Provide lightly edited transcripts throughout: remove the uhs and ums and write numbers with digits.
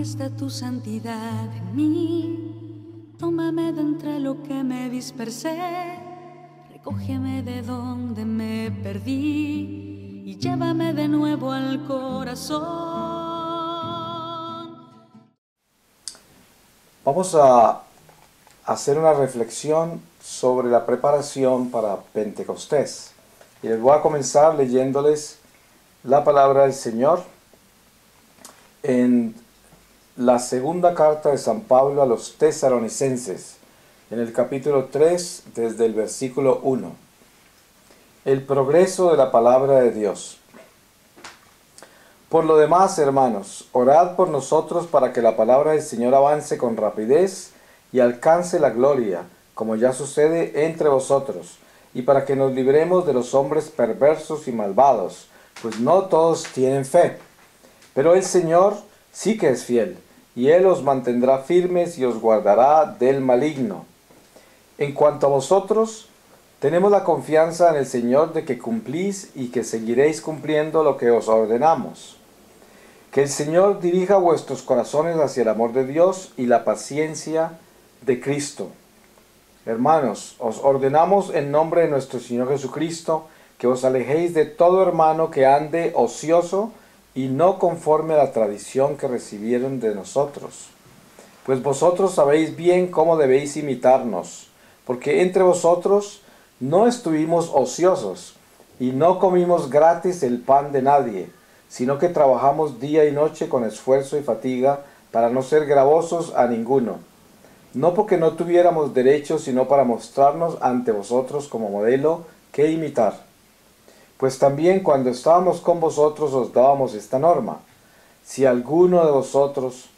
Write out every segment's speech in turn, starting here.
Manifiesta tu santidad en mí. Tómame de entre lo que me dispersé. Recógeme de donde me perdí y llévame de nuevo al corazón. Vamos a hacer una reflexión sobre la preparación para Pentecostés. Y les voy a comenzar leyéndoles la palabra del Señor en la segunda carta de San Pablo a los Tesalonicenses, en el capítulo 3, desde el versículo 1. El progreso de la palabra de Dios. Por lo demás, hermanos, orad por nosotros para que la palabra del Señor avance con rapidez y alcance la gloria, como ya sucede entre vosotros, y para que nos libremos de los hombres perversos y malvados, pues no todos tienen fe. Pero el Señor sí que es fiel, y Él os mantendrá firmes y os guardará del maligno. En cuanto a vosotros, tenemos la confianza en el Señor de que cumplís y que seguiréis cumpliendo lo que os ordenamos. Que el Señor dirija vuestros corazones hacia el amor de Dios y la paciencia de Cristo. Hermanos, os ordenamos en nombre de nuestro Señor Jesucristo que os alejéis de todo hermano que ande ocioso y no conforme a la tradición que recibieron de nosotros. Pues vosotros sabéis bien cómo debéis imitarnos, porque entre vosotros no estuvimos ociosos y no comimos gratis el pan de nadie, sino que trabajamos día y noche con esfuerzo y fatiga para no ser gravosos a ninguno, no porque no tuviéramos derecho, sino para mostrarnos ante vosotros como modelo que imitar. Pues también cuando estábamos con vosotros os dábamos esta norma: si alguno de vosotros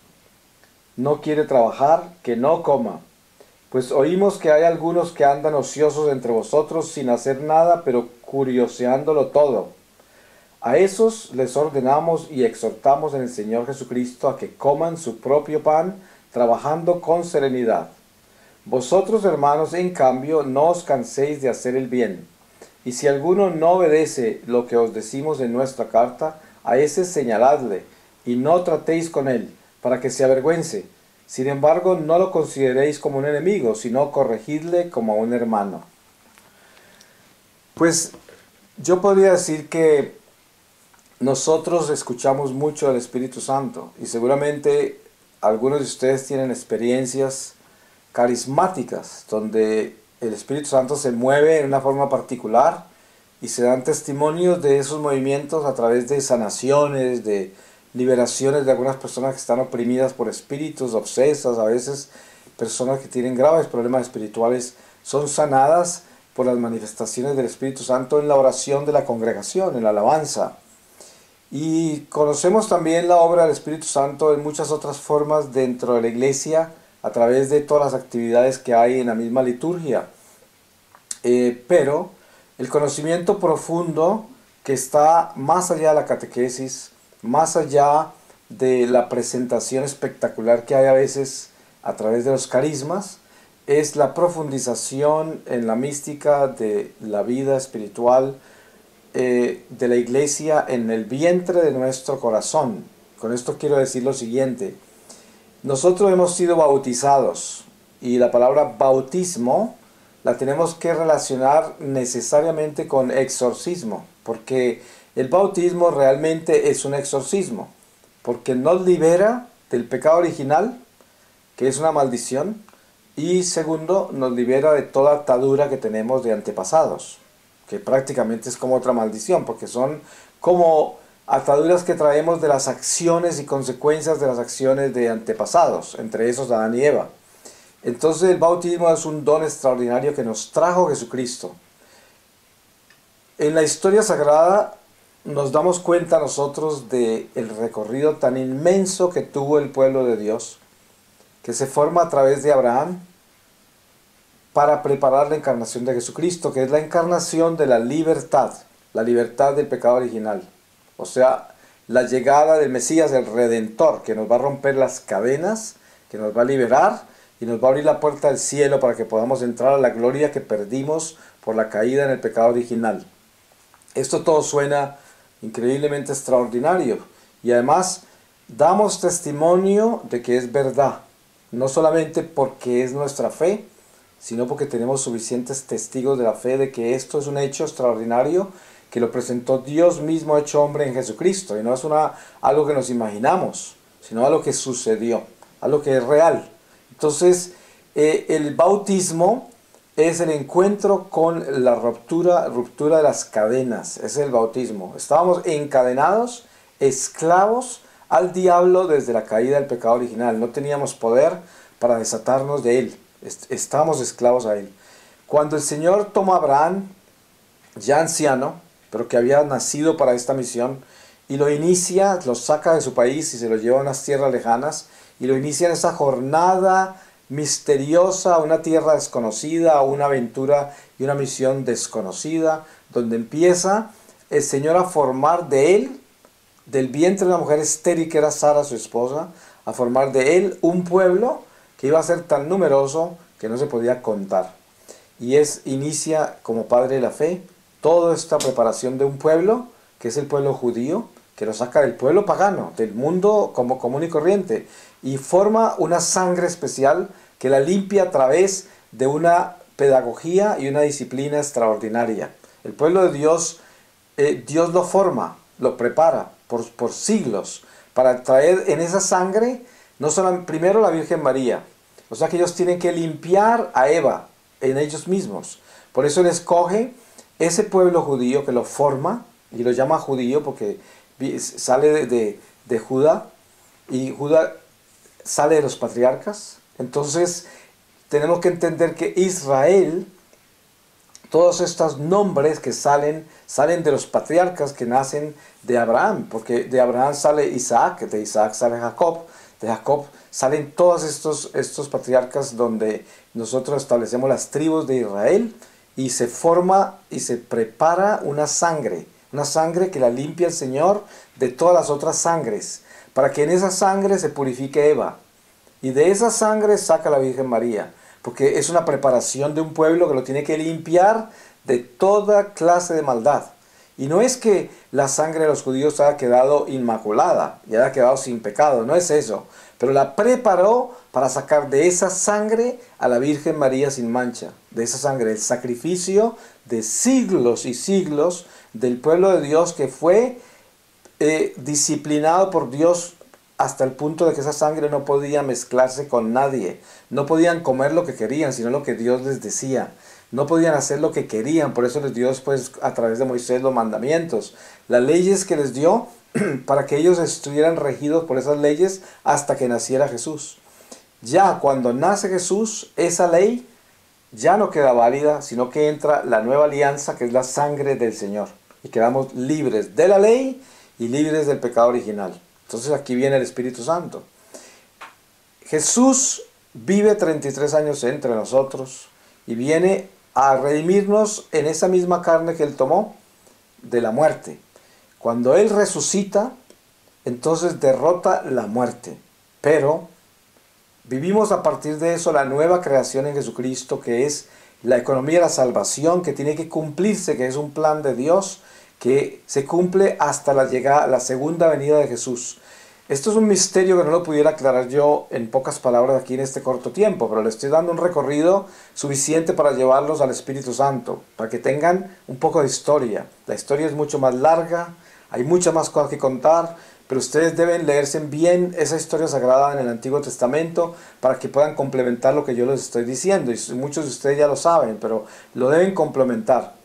no quiere trabajar, que no coma. Pues oímos que hay algunos que andan ociosos entre vosotros sin hacer nada, pero curioseándolo todo. A esos les ordenamos y exhortamos en el Señor Jesucristo a que coman su propio pan, trabajando con serenidad. Vosotros, hermanos, en cambio, no os canséis de hacer el bien. Y si alguno no obedece lo que os decimos en nuestra carta, a ese señaladle, y no tratéis con él, para que se avergüence. Sin embargo, no lo consideréis como un enemigo, sino corregidle como a un hermano. Pues yo podría decir que nosotros escuchamos mucho del Espíritu Santo, y seguramente algunos de ustedes tienen experiencias carismáticas, donde el Espíritu Santo se mueve en una forma particular y se dan testimonios de esos movimientos a través de sanaciones, de liberaciones de algunas personas que están oprimidas por espíritus, obsesas. A veces personas que tienen graves problemas espirituales son sanadas por las manifestaciones del Espíritu Santo en la oración de la congregación, en la alabanza. Y conocemos también la obra del Espíritu Santo en muchas otras formas dentro de la iglesia, a través de todas las actividades que hay en la misma liturgia. Pero el conocimiento profundo que está más allá de la catequesis, más allá de la presentación espectacular que hay a veces a través de los carismas, es la profundización en la mística de la vida espiritual de la iglesia en el vientre de nuestro corazón. Con esto quiero decir lo siguiente: nosotros hemos sido bautizados y la palabra bautismo la tenemos que relacionar necesariamente con exorcismo, porque el bautismo realmente es un exorcismo, porque nos libera del pecado original, que es una maldición, y segundo, nos libera de toda atadura que tenemos de antepasados, que prácticamente es como otra maldición, porque son como ataduras que traemos de las acciones y consecuencias de las acciones de antepasados, entre esos Adán y Eva. Entonces el bautismo es un don extraordinario que nos trajo Jesucristo. En la historia sagrada nos damos cuenta nosotros del recorrido tan inmenso que tuvo el pueblo de Dios, que se forma a través de Abraham para preparar la encarnación de Jesucristo, que es la encarnación de la libertad del pecado original. O sea, la llegada del Mesías, el Redentor, que nos va a romper las cadenas, que nos va a liberar y nos va a abrir la puerta del cielo para que podamos entrar a la gloria que perdimos por la caída en el pecado original. Esto todo suena increíblemente extraordinario, y además damos testimonio de que es verdad, no solamente porque es nuestra fe, sino porque tenemos suficientes testigos de la fe de que esto es un hecho extraordinario que lo presentó Dios mismo hecho hombre en Jesucristo, y no es algo que nos imaginamos, sino algo que sucedió, algo que es real. Entonces, el bautismo es el encuentro con la ruptura de las cadenas, es el bautismo. Estábamos encadenados, esclavos al diablo desde la caída del pecado original, no teníamos poder para desatarnos de él, estábamos esclavos a él. Cuando el Señor toma a Abraham, ya anciano, pero que había nacido para esta misión, y lo inicia, lo saca de su país y se lo lleva a unas tierras lejanas, y lo inicia en esa jornada misteriosa, una tierra desconocida, una aventura y una misión desconocida, donde empieza el Señor a formar de él, del vientre de una mujer estéril que era Sara, su esposa, a formar de él un pueblo que iba a ser tan numeroso que no se podía contar. Y inicia como padre de la fe toda esta preparación de un pueblo, que es el pueblo judío, que lo saca del pueblo pagano, del mundo como común y corriente, y forma una sangre especial que la limpia a través de una pedagogía y una disciplina extraordinaria. El pueblo de Dios, Dios lo forma, lo prepara por siglos, para traer en esa sangre, no solo primero la Virgen María, o sea que ellos tienen que limpiar a Eva en ellos mismos. Por eso Él escoge ese pueblo judío que lo forma, y lo llama judío porque sale de Judá, y Judá sale de los patriarcas. Entonces tenemos que entender que Israel, todos estos nombres que salen de los patriarcas que nacen de Abraham, porque de Abraham sale Isaac, de Isaac sale Jacob, de Jacob salen todos estos patriarcas donde nosotros establecemos las tribus de Israel, y se forma y se prepara una sangre que la limpia el Señor de todas las otras sangres, para que en esa sangre se purifique Eva, y de esa sangre saca la Virgen María, porque es una preparación de un pueblo que lo tiene que limpiar de toda clase de maldad. Y no es que la sangre de los judíos haya quedado inmaculada y haya quedado sin pecado, no es eso, pero la preparó para sacar de esa sangre a la Virgen María sin mancha, de esa sangre, el sacrificio de siglos y siglos del pueblo de Dios que fue disciplinado por Dios hasta el punto de que esa sangre no podía mezclarse con nadie, no podían comer lo que querían, sino lo que Dios les decía. No podían hacer lo que querían, por eso les dio después a través de Moisés los mandamientos, las leyes que les dio para que ellos estuvieran regidos por esas leyes hasta que naciera Jesús. Ya cuando nace Jesús, esa ley ya no queda válida, sino que entra la nueva alianza, que es la sangre del Señor, y quedamos libres de la ley y libres del pecado original. Entonces aquí viene el Espíritu Santo. Jesús vive 33 años entre nosotros y viene a redimirnos en esa misma carne que Él tomó de la muerte. Cuando Él resucita, entonces derrota la muerte. Pero vivimos a partir de eso la nueva creación en Jesucristo, que es la economía de la salvación, que tiene que cumplirse, que es un plan de Dios que se cumple hasta la llegada, la segunda venida de Jesús. Esto es un misterio que no lo pudiera aclarar yo en pocas palabras aquí en este corto tiempo, pero le estoy dando un recorrido suficiente para llevarlos al Espíritu Santo, para que tengan un poco de historia. La historia es mucho más larga, hay muchas más cosas que contar, pero ustedes deben leerse bien esa historia sagrada en el Antiguo Testamento para que puedan complementar lo que yo les estoy diciendo. Y muchos de ustedes ya lo saben, pero lo deben complementar.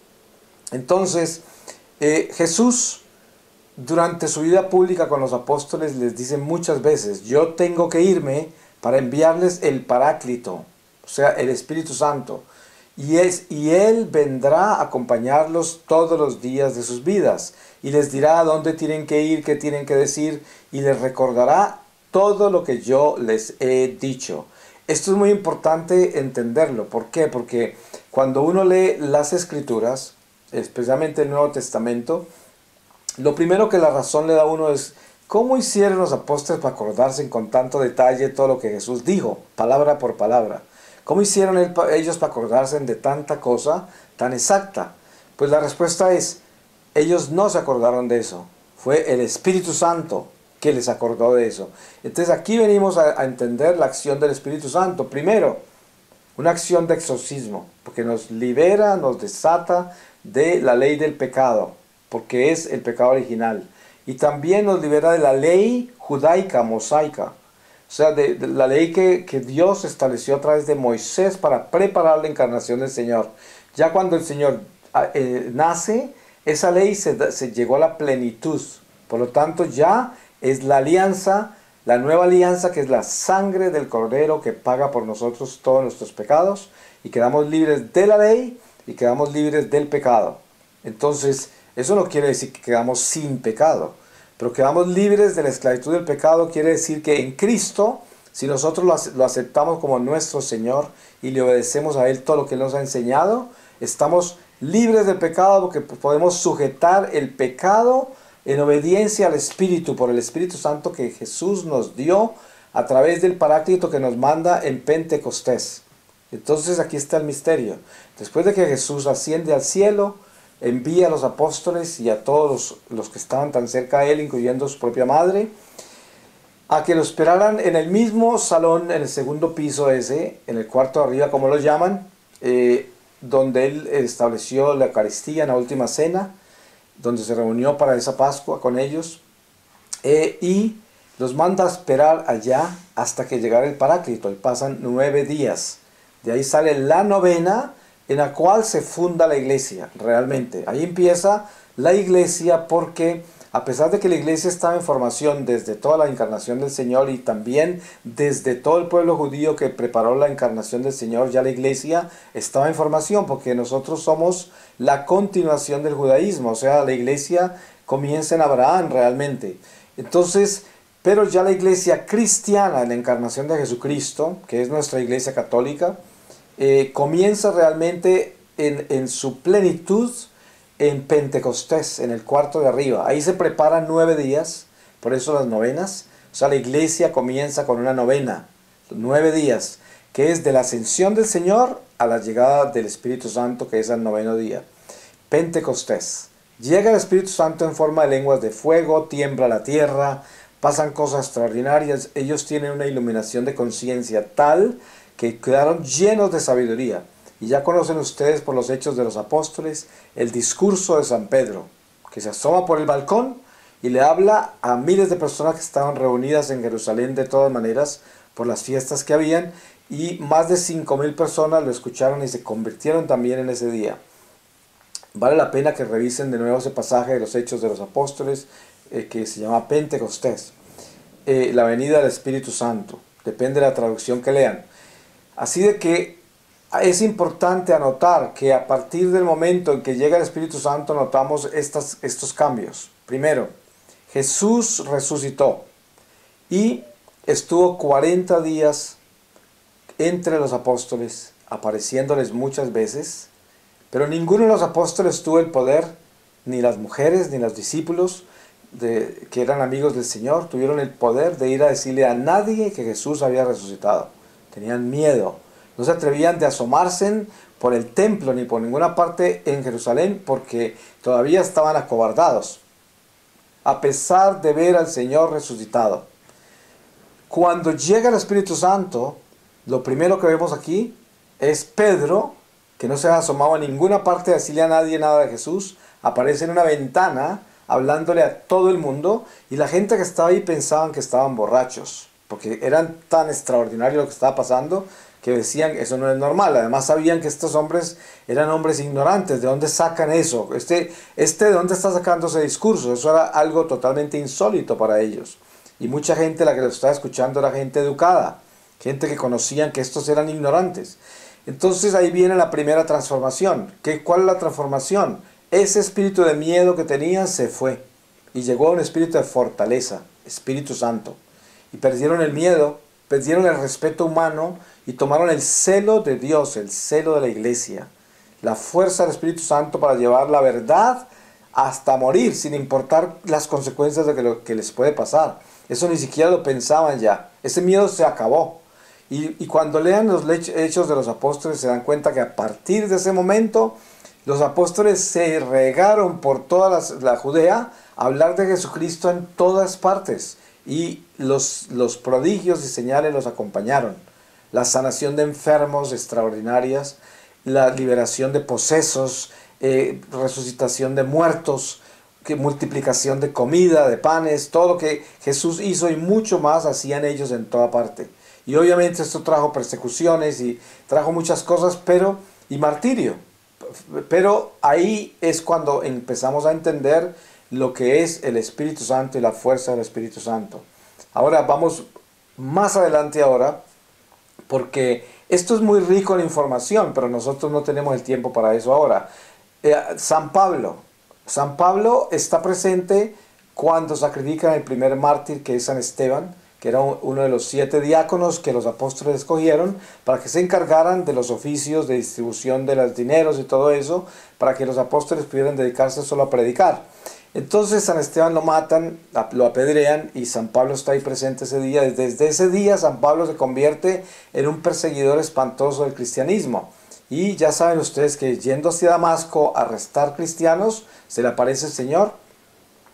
Entonces, Jesús, durante su vida pública con los apóstoles, les dice muchas veces: yo tengo que irme para enviarles el Paráclito, o sea, el Espíritu Santo, y Él vendrá a acompañarlos todos los días de sus vidas, y les dirá a dónde tienen que ir, qué tienen que decir, y les recordará todo lo que yo les he dicho. Esto es muy importante entenderlo. ¿Por qué? Porque cuando uno lee las Escrituras, especialmente el Nuevo Testamento, lo primero que la razón le da a uno es: ¿cómo hicieron los apóstoles para acordarse con tanto detalle todo lo que Jesús dijo, palabra por palabra? ¿Cómo hicieron ellos para acordarse de tanta cosa tan exacta? Pues la respuesta es: ellos no se acordaron de eso. Fue el Espíritu Santo que les acordó de eso. Entonces aquí venimos a entender la acción del Espíritu Santo. Primero, una acción de exorcismo, porque nos libera, nos desata de la ley del pecado, porque es el pecado original. Y también nos libera de la ley judaica, mosaica, o sea, de la ley que Dios estableció a través de Moisés para preparar la encarnación del Señor. Ya cuando el Señor nace, esa ley se llegó a la plenitud. Por lo tanto, ya es la alianza, la nueva alianza, que es la sangre del Cordero que paga por nosotros todos nuestros pecados, y quedamos libres de la ley y quedamos libres del pecado. Entonces, eso no quiere decir que quedamos sin pecado, pero quedamos libres de la esclavitud del pecado. Quiere decir que en Cristo, si nosotros lo aceptamos como nuestro Señor y le obedecemos a Él todo lo que Él nos ha enseñado, estamos libres del pecado, porque podemos sujetar el pecado en obediencia al Espíritu, por el Espíritu Santo que Jesús nos dio a través del Paráclito que nos manda en Pentecostés. Entonces aquí está el misterio. Después de que Jesús asciende al cielo, envía a los apóstoles y a todos los que estaban tan cerca de Él, incluyendo su propia madre, a que lo esperaran en el mismo salón, en el segundo piso ese, en el cuarto de arriba, como lo llaman, donde Él estableció la Eucaristía en la última cena, donde se reunió para esa Pascua con ellos, y los manda a esperar allá hasta que llegara el Paráclito, y pasan 9 días. De ahí sale la novena, en la cual se funda la iglesia, realmente. Ahí empieza la iglesia, porque a pesar de que la iglesia estaba en formación desde toda la encarnación del Señor y también desde todo el pueblo judío que preparó la encarnación del Señor, ya la iglesia estaba en formación, porque nosotros somos la continuación del judaísmo. O sea, la iglesia comienza en Abraham realmente. Entonces, pero ya la iglesia cristiana, en la encarnación de Jesucristo, que es nuestra iglesia católica, comienza realmente en su plenitud en Pentecostés, en el cuarto de arriba. Ahí se preparan 9 días, por eso las novenas. O sea, la iglesia comienza con una novena, 9 días, que es de la ascensión del Señor a la llegada del Espíritu Santo, que es el 9º día. Pentecostés. Llega el Espíritu Santo en forma de lenguas de fuego, tiembla la tierra, pasan cosas extraordinarias. Ellos tienen una iluminación de conciencia tal que quedaron llenos de sabiduría. Y ya conocen ustedes por los Hechos de los Apóstoles el discurso de San Pedro, que se asoma por el balcón y le habla a miles de personas que estaban reunidas en Jerusalén de todas maneras por las fiestas que habían, y más de 5.000 personas lo escucharon y se convirtieron también en ese día. Vale la pena que revisen de nuevo ese pasaje de los Hechos de los Apóstoles, que se llama Pentecostés, la venida del Espíritu Santo. Depende de la traducción que lean. Así de que es importante anotar que a partir del momento en que llega el Espíritu Santo notamos estos cambios. Primero, Jesús resucitó y estuvo 40 días entre los apóstoles, apareciéndoles muchas veces, pero ninguno de los apóstoles tuvo el poder, ni las mujeres, ni los discípulos que eran amigos del Señor, tuvieron el poder de ir a decirle a nadie que Jesús había resucitado. Tenían miedo, no se atrevían de asomarse por el templo ni por ninguna parte en Jerusalén, porque todavía estaban acobardados, a pesar de ver al Señor resucitado. Cuando llega el Espíritu Santo, lo primero que vemos aquí es Pedro, que no se ha asomado a ninguna parte a decirle a nadie nada de Jesús, aparece en una ventana hablándole a todo el mundo, y la gente que estaba ahí pensaban que estaban borrachos, porque eran tan extraordinario lo que estaba pasando, que decían eso no es normal. Además sabían que estos hombres eran hombres ignorantes. ¿De dónde sacan eso? ¿De dónde está sacando ese discurso? Eso era algo totalmente insólito para ellos. Y mucha gente, la que lo estaba escuchando, era gente educada, gente que conocían que estos eran ignorantes. Entonces ahí viene la primera transformación. ¿Cuál es la transformación? Ese espíritu de miedo que tenían se fue y llegó a un espíritu de fortaleza, Espíritu Santo. Y perdieron el miedo, perdieron el respeto humano y tomaron el celo de Dios, el celo de la iglesia, la fuerza del Espíritu Santo para llevar la verdad hasta morir, sin importar las consecuencias de lo que les puede pasar. Eso ni siquiera lo pensaban ya. Ese miedo se acabó. Y cuando lean los Hechos de los Apóstoles se dan cuenta que a partir de ese momento los apóstoles se regaron por toda la Judea a hablar de Jesucristo en todas partes. y los prodigios y señales los acompañaron. La sanación de enfermos extraordinarias, la liberación de posesos, resucitación de muertos, multiplicación de comida, de panes, todo lo que Jesús hizo y mucho más hacían ellos en toda parte. Y obviamente esto trajo persecuciones y trajo muchas cosas, y martirio. Pero ahí es cuando empezamos a entender lo que es el Espíritu Santo y la fuerza del Espíritu Santo. Ahora vamos más adelante ahora, porque esto es muy rico en información, pero nosotros no tenemos el tiempo para eso ahora. San Pablo está presente cuando sacrifican el primer mártir, que es San Esteban, que era uno de los 7 diáconos que los apóstoles escogieron para que se encargaran de los oficios de distribución de los dineros y todo eso, para que los apóstoles pudieran dedicarse solo a predicar. Entonces San Esteban lo matan, lo apedrean, y San Pablo está ahí presente ese día. Desde ese día San Pablo se convierte en un perseguidor espantoso del cristianismo. Y ya saben ustedes que yendo hacia Damasco a arrestar cristianos, se le aparece el Señor,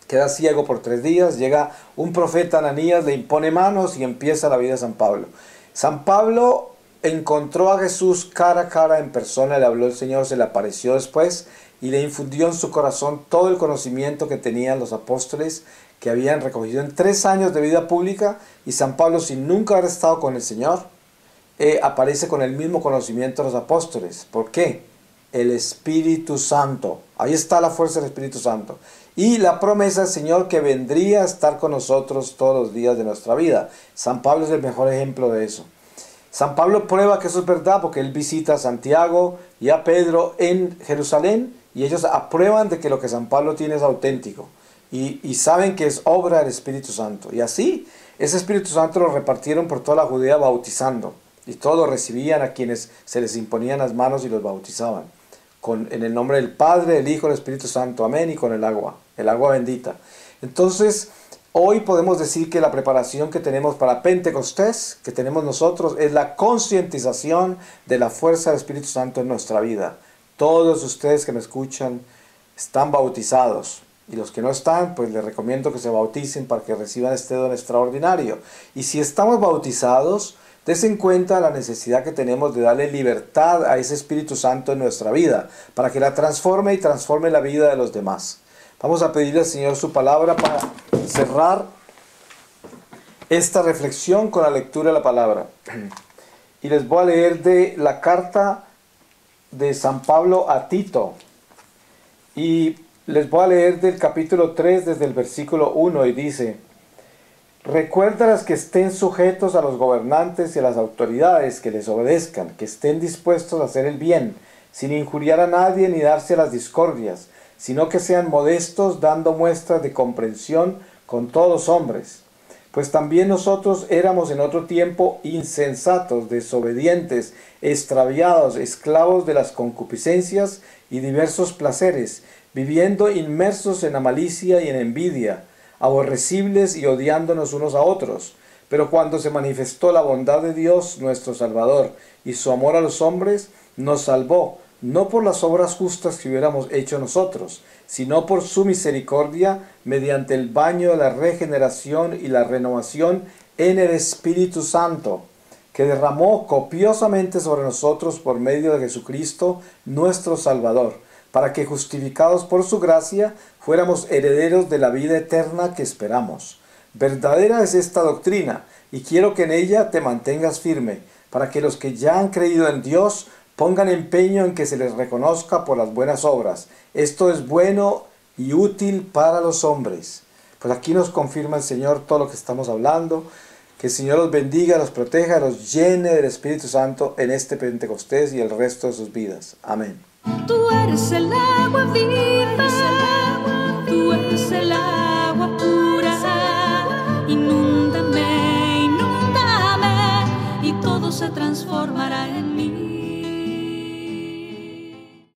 queda ciego por 3 días, llega un profeta, Ananías, le impone manos y empieza la vida de San Pablo. San Pablo encontró a Jesús cara a cara en persona, le habló el Señor, se le apareció después y le infundió en su corazón todo el conocimiento que tenían los apóstoles, que habían recogido en 3 años de vida pública. Y San Pablo, sin nunca haber estado con el Señor, aparece con el mismo conocimiento de los apóstoles. ¿Por qué? El Espíritu Santo. Ahí está la fuerza del Espíritu Santo. Y la promesa del Señor que vendría a estar con nosotros todos los días de nuestra vida. San Pablo es el mejor ejemplo de eso. San Pablo prueba que eso es verdad porque él visita a Santiago y a Pedro en Jerusalén, y ellos aprueban de que lo que San Pablo tiene es auténtico. Y saben que es obra del Espíritu Santo. Y así, ese Espíritu Santo lo repartieron por toda la Judea bautizando. Y todos recibían a quienes se les imponían las manos y los bautizaban. En el nombre del Padre, del Hijo, del Espíritu Santo. Amén. Y con el agua bendita. Entonces, hoy podemos decir que la preparación que tenemos para Pentecostés, que tenemos nosotros, es la concientización de la fuerza del Espíritu Santo en nuestra vida. Todos ustedes que me escuchan están bautizados. Y los que no están, pues les recomiendo que se bauticen para que reciban este don extraordinario. Y si estamos bautizados, dense en cuenta la necesidad que tenemos de darle libertad a ese Espíritu Santo en nuestra vida, para que la transforme y transforme la vida de los demás. Vamos a pedirle al Señor su palabra para cerrar esta reflexión con la lectura de la palabra. Y les voy a leer de la carta de San Pablo a Tito. Y les voy a leer del capítulo 3 desde el versículo 1 y dice: recuérdalas que estén sujetos a los gobernantes y a las autoridades, que les obedezcan, que estén dispuestos a hacer el bien, sin injuriar a nadie ni darse a las discordias, sino que sean modestos, dando muestras de comprensión con todos los hombres. Pues también nosotros éramos en otro tiempo insensatos, desobedientes, extraviados, esclavos de las concupiscencias y diversos placeres, viviendo inmersos en la malicia y en envidia, aborrecibles y odiándonos unos a otros. Pero cuando se manifestó la bondad de Dios nuestro Salvador y su amor a los hombres, nos salvó, no por las obras justas que hubiéramos hecho nosotros, sino por su misericordia, mediante el baño de la regeneración y la renovación en el Espíritu Santo, que derramó copiosamente sobre nosotros por medio de Jesucristo nuestro Salvador, para que, justificados por su gracia, fuéramos herederos de la vida eterna que esperamos. Verdadera es esta doctrina, y quiero que en ella te mantengas firme, para que los que ya han creído en Dios pongan empeño en que se les reconozca por las buenas obras. Esto es bueno y útil para los hombres. Pues aquí nos confirma el Señor todo lo que estamos hablando. Que el Señor los bendiga, los proteja, los llene del Espíritu Santo en este Pentecostés y el resto de sus vidas. Amén. Tú eres el agua viva.